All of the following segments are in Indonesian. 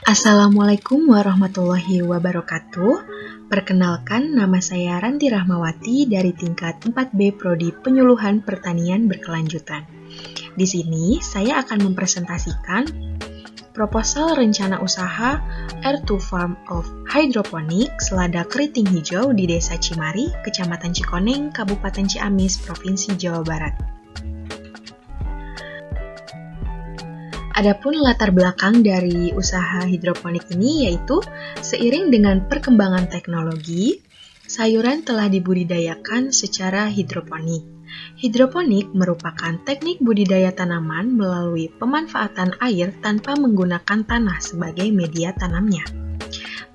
Assalamualaikum warahmatullahi wabarakatuh. Perkenalkan, nama saya Ranti Rahmawati dari tingkat 4B Prodi Penyuluhan Pertanian Berkelanjutan. Di sini saya akan mempresentasikan proposal rencana usaha R2 Farm of Hydroponic selada keriting hijau di Desa Cimari, Kecamatan Cikoneng, Kabupaten Ciamis, Provinsi Jawa Barat. Adapun latar belakang dari usaha hidroponik ini yaitu seiring dengan perkembangan teknologi, sayuran telah dibudidayakan secara hidroponik. Hidroponik merupakan teknik budidaya tanaman melalui pemanfaatan air tanpa menggunakan tanah sebagai media tanamnya.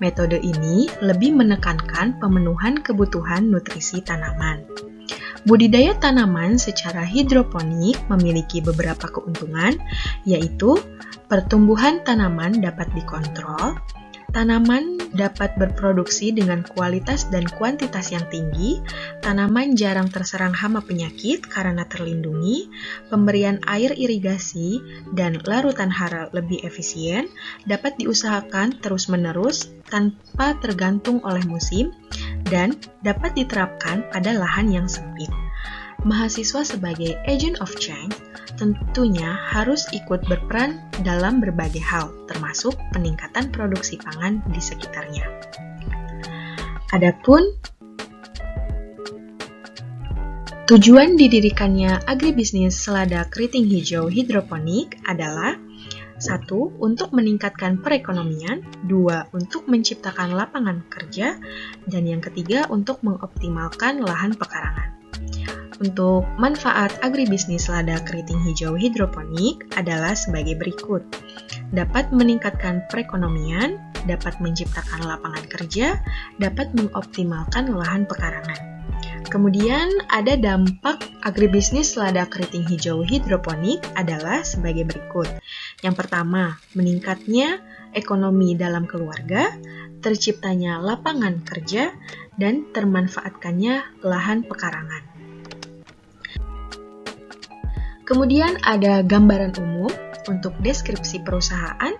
Metode ini lebih menekankan pemenuhan kebutuhan nutrisi tanaman. Budidaya tanaman secara hidroponik memiliki beberapa keuntungan, yaitu pertumbuhan tanaman dapat dikontrol, tanaman dapat berproduksi dengan kualitas dan kuantitas yang tinggi, tanaman jarang terserang hama penyakit karena terlindungi, pemberian air irigasi dan larutan hara lebih efisien, dapat diusahakan terus-menerus tanpa tergantung oleh musim, dan dapat diterapkan pada lahan yang sempit. Mahasiswa sebagai agent of change tentunya harus ikut berperan dalam berbagai hal, termasuk peningkatan produksi pangan di sekitarnya. Adapun tujuan didirikannya agribisnis selada keriting hijau hidroponik adalah 1. Untuk meningkatkan perekonomian, 2. Untuk menciptakan lapangan kerja, dan yang ketiga untuk mengoptimalkan lahan pekarangan. Untuk manfaat agribisnis lada keriting hijau hidroponik adalah sebagai berikut. Dapat meningkatkan perekonomian, dapat menciptakan lapangan kerja, dapat mengoptimalkan lahan pekarangan. Kemudian ada dampak agribisnis lada keriting hijau hidroponik adalah sebagai berikut. Yang pertama, meningkatnya ekonomi dalam keluarga, terciptanya lapangan kerja, dan termanfaatkannya lahan pekarangan. Kemudian ada gambaran umum untuk deskripsi perusahaan.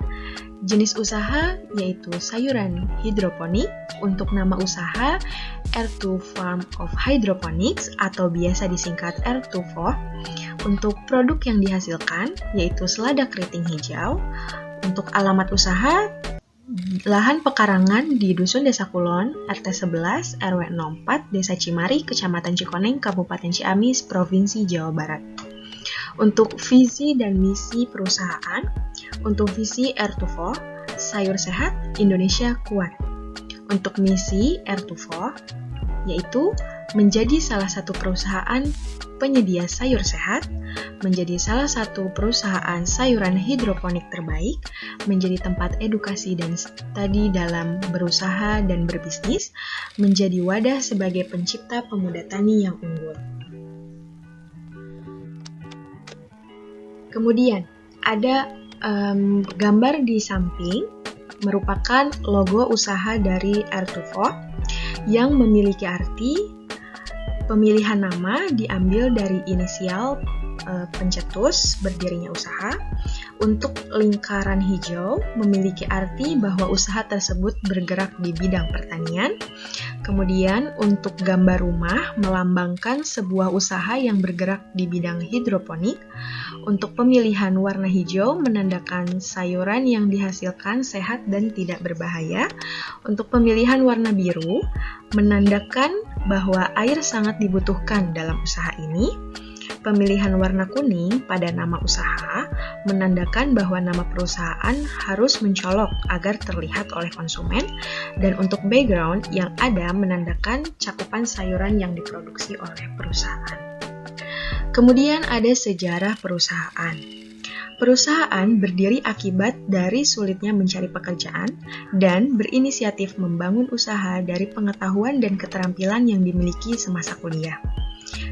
Jenis usaha yaitu sayuran hidroponik, untuk nama usaha R2 Farm of Hydroponics atau biasa disingkat R2FO. Untuk produk yang dihasilkan yaitu selada keriting hijau. Untuk alamat usaha, lahan pekarangan di Dusun Desa Kulon, RT 11, RW 04, Desa Cimari, Kecamatan Cikoneng, Kabupaten Ciamis, Provinsi Jawa Barat. Untuk visi dan misi perusahaan, untuk visi R2FO, sayur sehat, Indonesia kuat. Untuk misi R2FO, yaitu menjadi salah satu perusahaan penyedia sayur sehat, menjadi salah satu perusahaan sayuran hidroponik terbaik, menjadi tempat edukasi dan studi dalam berusaha dan berbisnis, menjadi wadah sebagai pencipta pemuda tani yang unggul. Kemudian ada gambar di samping merupakan logo usaha dari R2FO yang memiliki arti pemilihan nama diambil dari inisial pencetus berdirinya usaha. Untuk lingkaran hijau memiliki arti bahwa usaha tersebut bergerak di bidang pertanian. Kemudian untuk gambar rumah melambangkan sebuah usaha yang bergerak di bidang hidroponik. Untuk pemilihan warna hijau menandakan sayuran yang dihasilkan sehat dan tidak berbahaya. Untuk pemilihan warna biru menandakan bahwa air sangat dibutuhkan dalam usaha ini. Pemilihan warna kuning pada nama usaha menandakan bahwa nama perusahaan harus mencolok agar terlihat oleh konsumen, dan untuk background yang ada menandakan cakupan sayuran yang diproduksi oleh perusahaan. Kemudian ada sejarah perusahaan. Perusahaan berdiri akibat dari sulitnya mencari pekerjaan dan berinisiatif membangun usaha dari pengetahuan dan keterampilan yang dimiliki semasa kuliah,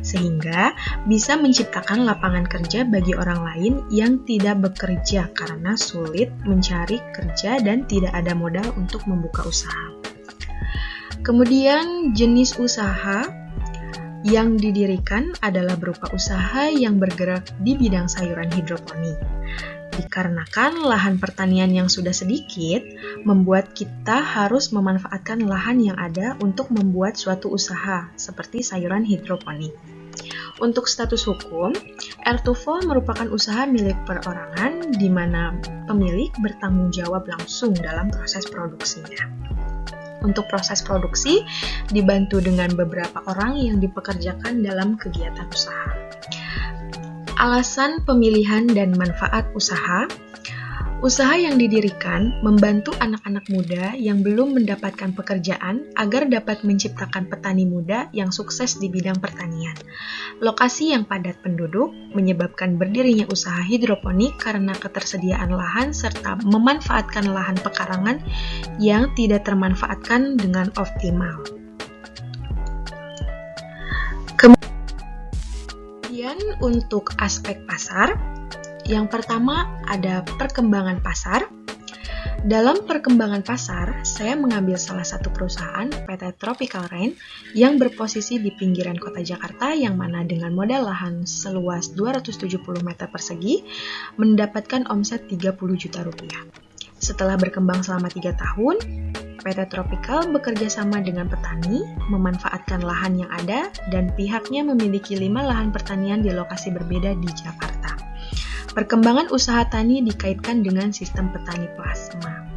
sehingga bisa menciptakan lapangan kerja bagi orang lain yang tidak bekerja karena sulit mencari kerja dan tidak ada modal untuk membuka usaha. Kemudian jenis usaha yang didirikan adalah berupa usaha yang bergerak di bidang sayuran hidroponik. Dikarenakan lahan pertanian yang sudah sedikit, membuat kita harus memanfaatkan lahan yang ada untuk membuat suatu usaha, seperti sayuran hidroponik. Untuk status hukum, R2V merupakan usaha milik perorangan di mana pemilik bertanggung jawab langsung dalam proses produksinya. Untuk proses produksi, dibantu dengan beberapa orang yang dipekerjakan dalam kegiatan usaha. Alasan pemilihan dan manfaat usaha. Usaha yang didirikan membantu anak-anak muda yang belum mendapatkan pekerjaan agar dapat menciptakan petani muda yang sukses di bidang pertanian. Lokasi yang padat penduduk menyebabkan berdirinya usaha hidroponik karena ketersediaan lahan serta memanfaatkan lahan pekarangan yang tidak termanfaatkan dengan optimal. Kemudian untuk aspek pasar, yang pertama ada perkembangan pasar. Dalam perkembangan pasar, saya mengambil salah satu perusahaan PT Tropical Rain yang berposisi di pinggiran kota Jakarta yang mana dengan modal lahan seluas 270 meter persegi mendapatkan omset 30 juta rupiah. Setelah berkembang selama 3 tahun, PT Tropical bekerja sama dengan petani, memanfaatkan lahan yang ada, dan pihaknya memiliki 5 lahan pertanian di lokasi berbeda di Jakarta. Perkembangan usaha tani dikaitkan dengan sistem petani plasma.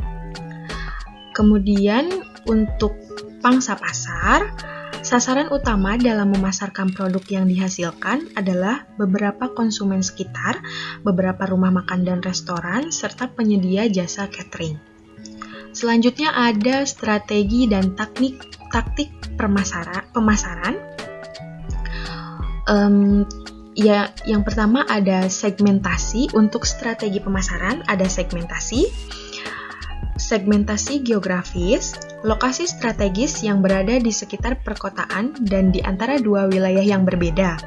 Kemudian untuk pangsa pasar, sasaran utama dalam memasarkan produk yang dihasilkan adalah beberapa konsumen sekitar, beberapa rumah makan dan restoran, serta penyedia jasa catering. Selanjutnya ada strategi dan taktik pemasaran. Yang pertama ada segmentasi. Untuk strategi pemasaran ada segmentasi geografis, lokasi strategis yang berada di sekitar perkotaan dan di antara dua wilayah yang berbeda,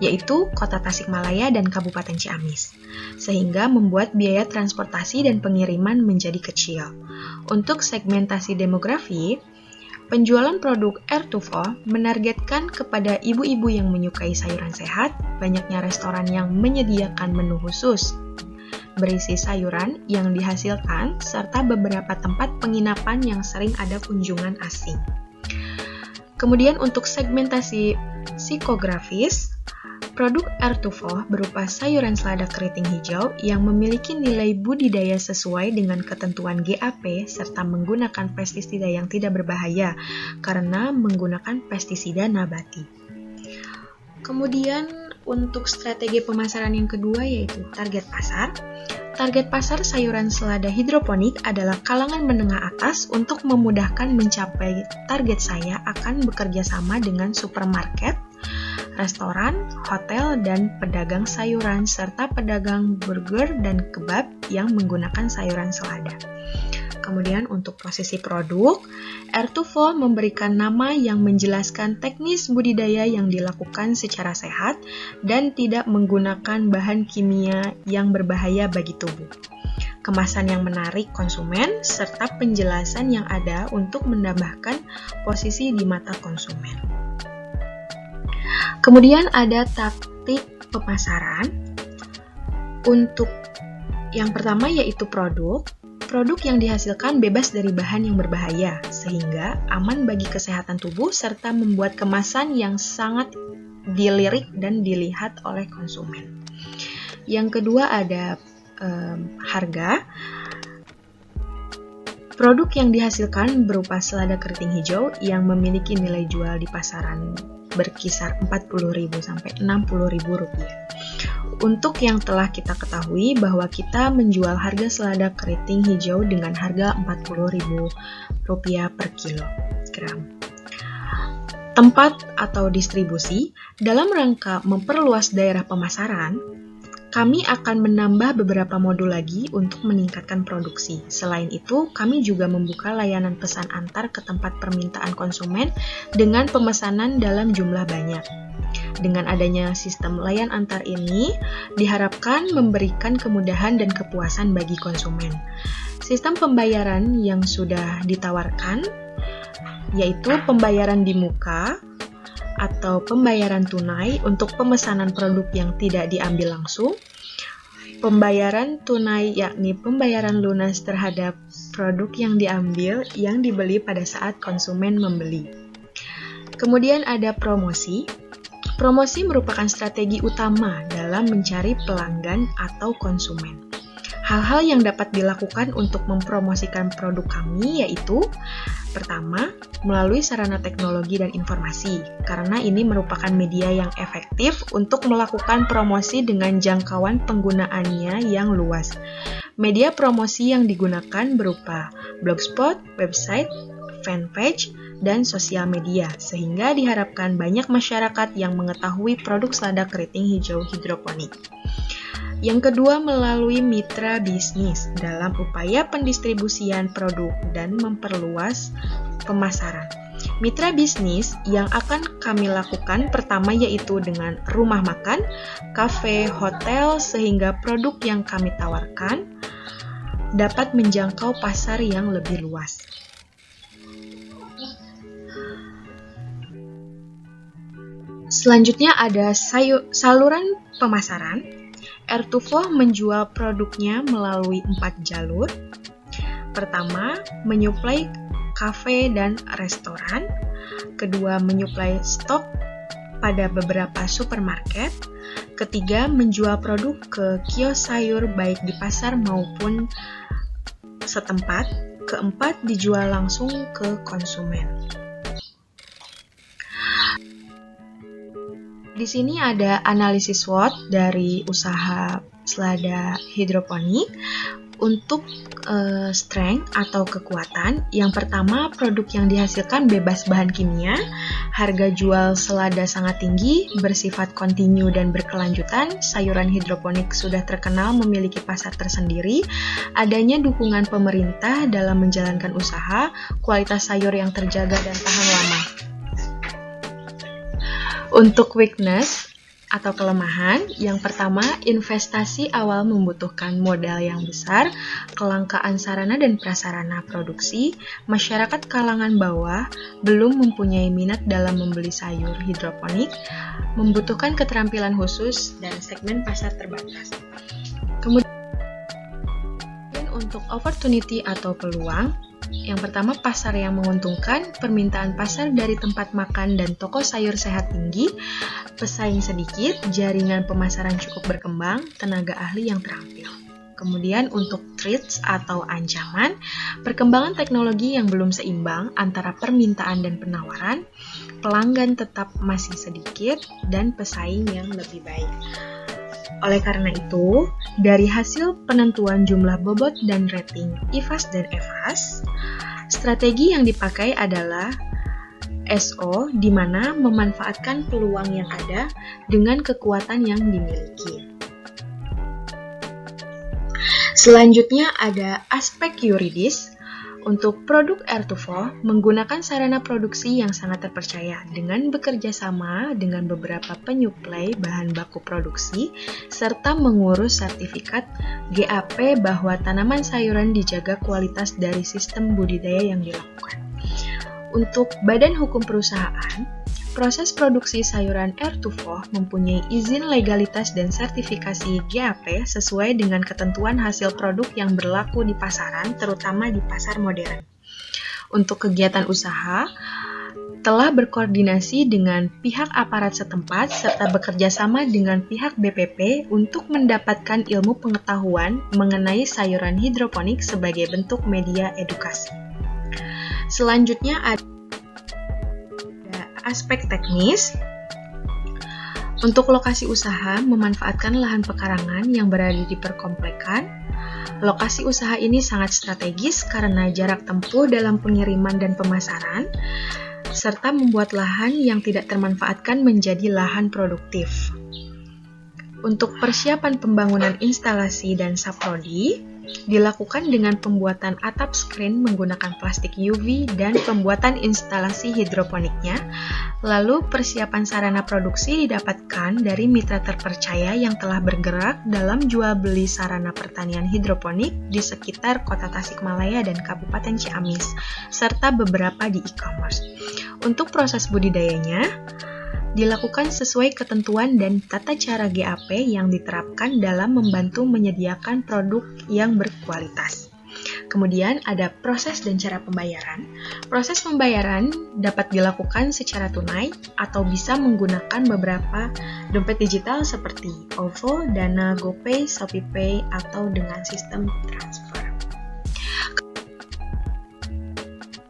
yaitu Kota Tasikmalaya dan Kabupaten Ciamis, sehingga membuat biaya transportasi dan pengiriman menjadi kecil. Untuk segmentasi demografi, penjualan produk R2V menargetkan kepada ibu-ibu yang menyukai sayuran sehat, banyaknya restoran yang menyediakan menu khusus berisi sayuran yang dihasilkan, serta beberapa tempat penginapan yang sering ada kunjungan asing. Kemudian untuk segmentasi psikografis, produk R2V berupa sayuran selada keriting hijau yang memiliki nilai budidaya sesuai dengan ketentuan GAP serta menggunakan pestisida yang tidak berbahaya karena menggunakan pestisida nabati. Kemudian untuk strategi pemasaran yang kedua yaitu target pasar. Target pasar sayuran selada hidroponik adalah kalangan menengah atas. Untuk memudahkan mencapai target saya akan bekerja sama dengan supermarket, restoran, hotel, dan pedagang sayuran, serta pedagang burger dan kebab yang menggunakan sayuran selada. Kemudian untuk posisi produk, R2V memberikan nama yang menjelaskan teknis budidaya yang dilakukan secara sehat dan tidak menggunakan bahan kimia yang berbahaya bagi tubuh. Kemasan yang menarik konsumen, serta penjelasan yang ada untuk menambahkan posisi di mata konsumen. Kemudian ada taktik pemasaran. Untuk yang pertama yaitu produk yang dihasilkan bebas dari bahan yang berbahaya, sehingga aman bagi kesehatan tubuh serta membuat kemasan yang sangat dilirik dan dilihat oleh konsumen. Yang kedua ada harga. Produk yang dihasilkan berupa selada keriting hijau yang memiliki nilai jual di pasaran berkisar Rp40.000 sampai Rp60.000. Untuk yang telah kita ketahui bahwa kita menjual harga selada keriting hijau dengan harga Rp40.000 per kilogram. Tempat atau distribusi, dalam rangka memperluas daerah pemasaran, kami akan menambah beberapa modul lagi untuk meningkatkan produksi. Selain itu, kami juga membuka layanan pesan antar ke tempat permintaan konsumen dengan pemesanan dalam jumlah banyak. Dengan adanya sistem layan antar ini, diharapkan memberikan kemudahan dan kepuasan bagi konsumen. Sistem pembayaran yang sudah ditawarkan, yaitu pembayaran di muka atau pembayaran tunai untuk pemesanan produk yang tidak diambil langsung, pembayaran tunai yakni pembayaran lunas terhadap produk yang diambil yang dibeli pada saat konsumen membeli. Kemudian ada promosi. Promosi merupakan strategi utama dalam mencari pelanggan atau konsumen. Hal-hal yang dapat dilakukan untuk mempromosikan produk kami yaitu pertama, melalui sarana teknologi dan informasi, karena ini merupakan media yang efektif untuk melakukan promosi dengan jangkauan penggunaannya yang luas. Media promosi yang digunakan berupa blogspot, website, fanpage, dan sosial media, sehingga diharapkan banyak masyarakat yang mengetahui produk selada keriting hijau hidroponik. Yang kedua, melalui mitra bisnis dalam upaya pendistribusian produk dan memperluas pemasaran. Mitra bisnis yang akan kami lakukan pertama yaitu dengan rumah makan, kafe, hotel, sehingga produk yang kami tawarkan dapat menjangkau pasar yang lebih luas. Selanjutnya ada saluran pemasaran. Air2Fo menjual produknya melalui 4 jalur. Pertama, menyuplai kafe dan restoran. Kedua, menyuplai stok pada beberapa supermarket. Ketiga, menjual produk ke kios sayur baik di pasar maupun setempat. Keempat, dijual langsung ke konsumen. Di sini ada analisis SWOT dari usaha selada hidroponik untuk strength atau kekuatan. Yang pertama, produk yang dihasilkan bebas bahan kimia, harga jual selada sangat tinggi, bersifat kontinu dan berkelanjutan, sayuran hidroponik sudah terkenal memiliki pasar tersendiri, adanya dukungan pemerintah dalam menjalankan usaha, kualitas sayur yang terjaga dan tahan lama. Untuk weakness atau kelemahan, yang pertama, investasi awal membutuhkan modal yang besar, kelangkaan sarana dan prasarana produksi, masyarakat kalangan bawah belum mempunyai minat dalam membeli sayur hidroponik, membutuhkan keterampilan khusus, dan segmen pasar terbatas. Kemudian untuk opportunity atau peluang, yang pertama, pasar yang menguntungkan, permintaan pasar dari tempat makan dan toko sayur sehat tinggi, pesaing sedikit, jaringan pemasaran cukup berkembang, tenaga ahli yang terampil. Kemudian untuk threats atau ancaman, perkembangan teknologi yang belum seimbang antara permintaan dan penawaran, pelanggan tetap masih sedikit, dan pesaing yang lebih baik. Oleh karena itu, dari hasil penentuan jumlah bobot dan rating IFAS dan EFAS, strategi yang dipakai adalah SO, di mana memanfaatkan peluang yang ada dengan kekuatan yang dimiliki. Selanjutnya ada aspek yuridis. Untuk produk Air2Fo menggunakan sarana produksi yang sangat terpercaya dengan bekerja sama dengan beberapa penyuplai bahan baku produksi serta mengurus sertifikat GAP bahwa tanaman sayuran dijaga kualitas dari sistem budidaya yang dilakukan. Untuk badan hukum perusahaan, proses produksi sayuran Air2Fo mempunyai izin legalitas dan sertifikasi GAP sesuai dengan ketentuan hasil produk yang berlaku di pasaran, terutama di pasar modern. Untuk kegiatan usaha, telah berkoordinasi dengan pihak aparat setempat serta bekerja sama dengan pihak BPP untuk mendapatkan ilmu pengetahuan mengenai sayuran hidroponik sebagai bentuk media edukasi. Selanjutnya ada aspek teknis. Untuk lokasi usaha memanfaatkan lahan pekarangan yang berada di perkomplekan. Lokasi usaha ini sangat strategis karena jarak tempuh dalam pengiriman dan pemasaran, serta membuat lahan yang tidak termanfaatkan menjadi lahan produktif. Untuk persiapan pembangunan instalasi dan saprodi, dilakukan dengan pembuatan atap screen menggunakan plastik UV dan pembuatan instalasi hidroponiknya. Lalu persiapan sarana produksi didapatkan dari mitra terpercaya yang telah bergerak dalam jual beli sarana pertanian hidroponik di sekitar Kota Tasikmalaya dan Kabupaten Ciamis, serta beberapa di e-commerce. Untuk proses budidayanya, dilakukan sesuai ketentuan dan tata cara GAP yang diterapkan dalam membantu menyediakan produk yang berkualitas. Kemudian ada proses dan cara pembayaran. Proses pembayaran dapat dilakukan secara tunai atau bisa menggunakan beberapa dompet digital seperti OVO, Dana, GoPay, ShopeePay, atau dengan sistem transfer.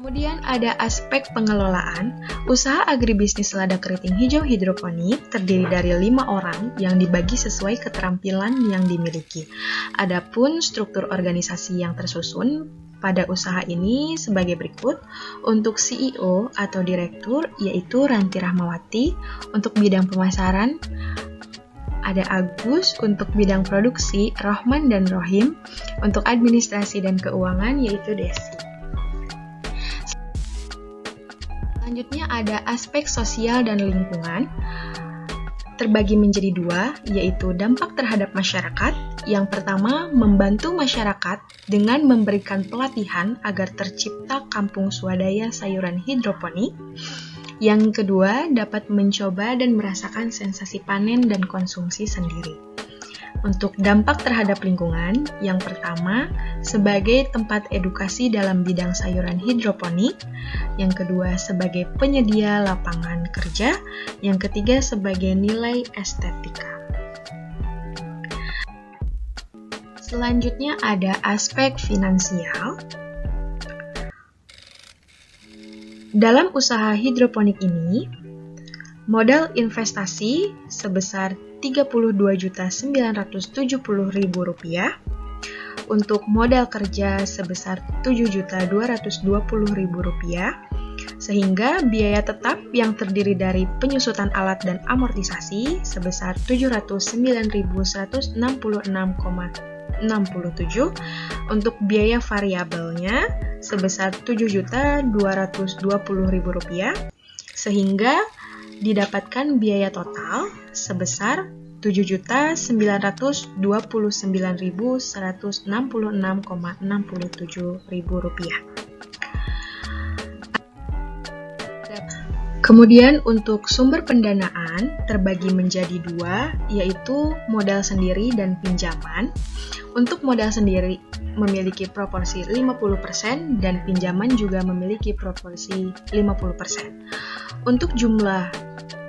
Kemudian ada aspek pengelolaan. Usaha agribisnis lada keriting hijau hidroponik terdiri dari 5 orang yang dibagi sesuai keterampilan yang dimiliki. Adapun struktur organisasi yang tersusun pada usaha ini sebagai berikut. Untuk CEO atau direktur yaitu Ranti Rahmawati, untuk bidang pemasaran ada Agus, untuk bidang produksi Rohman dan Rohim, untuk administrasi dan keuangan yaitu Desi. Selanjutnya ada aspek sosial dan lingkungan, terbagi menjadi 2, yaitu dampak terhadap masyarakat. Yang pertama, membantu masyarakat dengan memberikan pelatihan agar tercipta kampung swadaya sayuran hidroponik. Yang kedua, dapat mencoba dan merasakan sensasi panen dan konsumsi sendiri. Untuk dampak terhadap lingkungan, yang pertama, sebagai tempat edukasi dalam bidang sayuran hidroponik. Yang kedua, sebagai penyedia lapangan kerja. Yang ketiga, sebagai nilai estetika. Selanjutnya ada aspek finansial. Dalam usaha hidroponik ini, modal investasi sebesar Rp32.970.000, untuk modal kerja sebesar Rp7.220.000, sehingga biaya tetap yang terdiri dari penyusutan alat dan amortisasi sebesar Rp709.166,67, untuk biaya variabelnya sebesar Rp7.220.000, sehingga didapatkan biaya total sebesar Rp7.929.166,67. Kemudian untuk sumber pendanaan terbagi menjadi 2, yaitu modal sendiri dan pinjaman. Untuk modal sendiri memiliki proporsi 50% dan pinjaman juga memiliki proporsi 50%. Untuk jumlah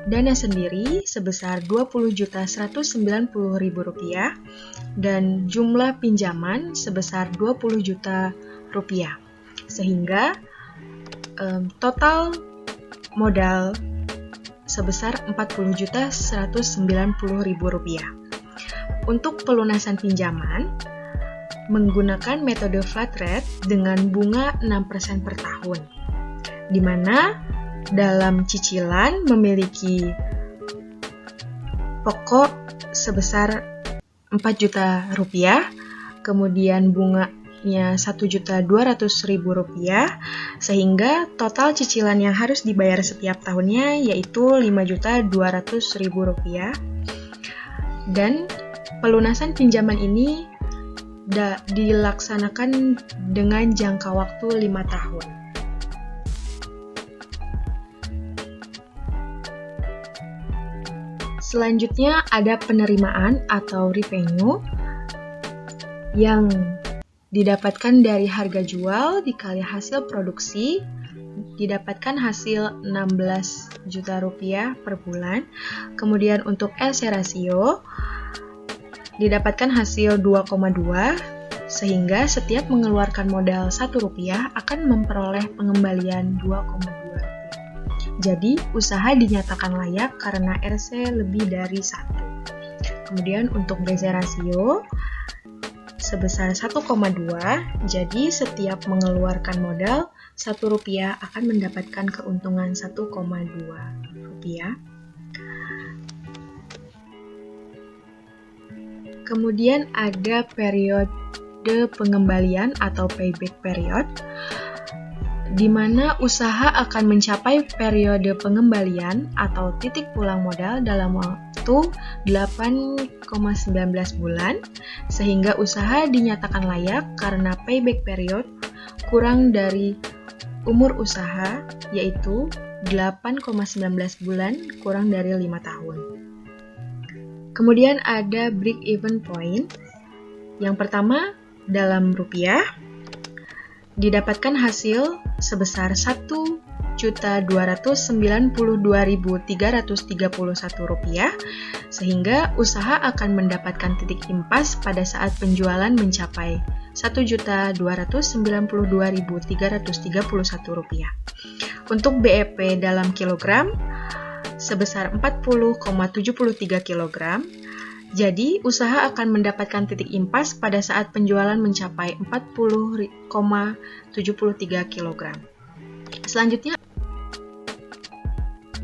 dana sendiri sebesar Rp20.190.000 dan jumlah pinjaman sebesar Rp20 juta, sehingga total modal sebesar Rp40.190.000. Untuk pelunasan pinjaman menggunakan metode flat rate dengan bunga 6% per tahun, di mana dalam cicilan memiliki pokok sebesar Rp4 juta, kemudian bunganya Rp1.200.000, sehingga total cicilan yang harus dibayar setiap tahunnya yaitu Rp5.200.000, dan pelunasan pinjaman ini dilaksanakan dengan jangka waktu 5 tahun. Selanjutnya ada penerimaan atau revenue yang didapatkan dari harga jual dikali hasil produksi, didapatkan hasil Rp16 juta per bulan. Kemudian untuk LC ratio didapatkan hasil 2,2, sehingga setiap mengeluarkan modal Rp1 akan memperoleh pengembalian Rp2,2. Jadi, usaha dinyatakan layak karena RC lebih dari 1. Kemudian untuk BC ratio sebesar 1,2, jadi setiap mengeluarkan modal Rp1 akan mendapatkan keuntungan Rp1,2. Kemudian ada periode pengembalian atau payback period, di mana usaha akan mencapai periode pengembalian atau titik pulang modal dalam waktu 8,19 bulan, sehingga usaha dinyatakan layak karena payback period kurang dari umur usaha, yaitu 8,19 bulan kurang dari 5 tahun. Kemudian ada break-even point. Yang pertama, dalam rupiah, didapatkan hasil sebesar Rp1.292.331 sehingga usaha akan mendapatkan titik impas pada saat penjualan mencapai Rp1.292.331. Untuk BEP dalam kilogram sebesar 40,73 kg. Jadi, usaha akan mendapatkan titik impas pada saat penjualan mencapai 40,73 kg. Selanjutnya,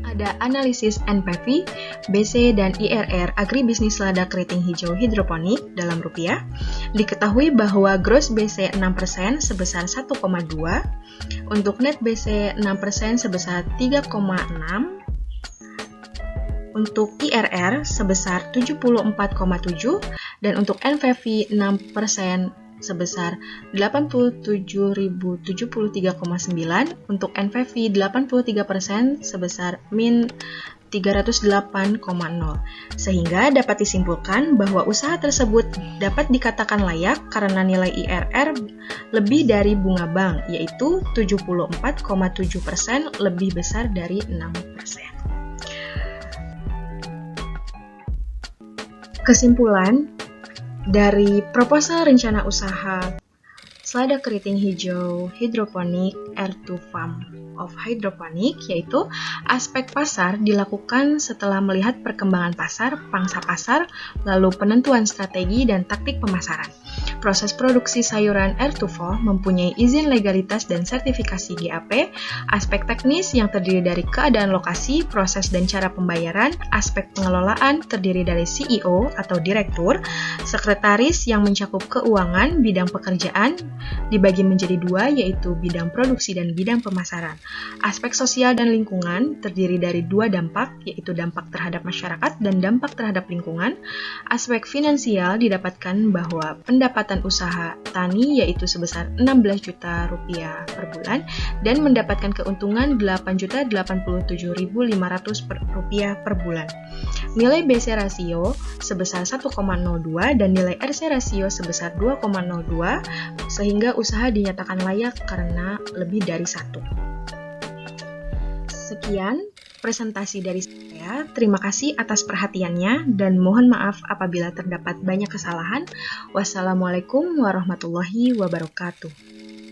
ada analisis NPV, BC, dan IRR agribisnis lada keriting hijau hidroponik dalam rupiah. Diketahui bahwa gross BC 6% sebesar 1,2, untuk net BC 6% sebesar 3,6, untuk IRR sebesar 74,7, dan untuk NPV 6% sebesar 87.073,9, untuk NPV 83% sebesar min 308,0. Sehingga dapat disimpulkan bahwa usaha tersebut dapat dikatakan layak karena nilai IRR lebih dari bunga bank, yaitu 74,7% lebih besar dari 6%. Kesimpulan dari proposal rencana usaha selada keriting hijau hidroponik R2 Farm of Hydroponic, yaitu aspek pasar dilakukan setelah melihat perkembangan pasar, pangsa pasar, lalu penentuan strategi dan taktik pemasaran. Proses produksi sayuran R2FO mempunyai izin legalitas dan sertifikasi GAP, aspek teknis yang terdiri dari keadaan lokasi, proses dan cara pembayaran, aspek pengelolaan terdiri dari CEO atau direktur, sekretaris yang mencakup keuangan, bidang pekerjaan, dibagi menjadi dua yaitu bidang produksi dan bidang pemasaran. Aspek sosial dan lingkungan terdiri dari dua dampak yaitu dampak terhadap masyarakat dan dampak terhadap lingkungan. Aspek finansial didapatkan bahwa pendapatan usaha tani yaitu sebesar Rp16 juta per bulan dan mendapatkan keuntungan Rp8.087.500 per bulan. Nilai BC rasio sebesar 1,02 dan nilai RC rasio sebesar 2,02 sehingga usaha dinyatakan layak karena lebih dari 1. Sekian presentasi dari saya. Terima kasih atas perhatiannya dan mohon maaf apabila terdapat banyak kesalahan. Wassalamualaikum warahmatullahi wabarakatuh.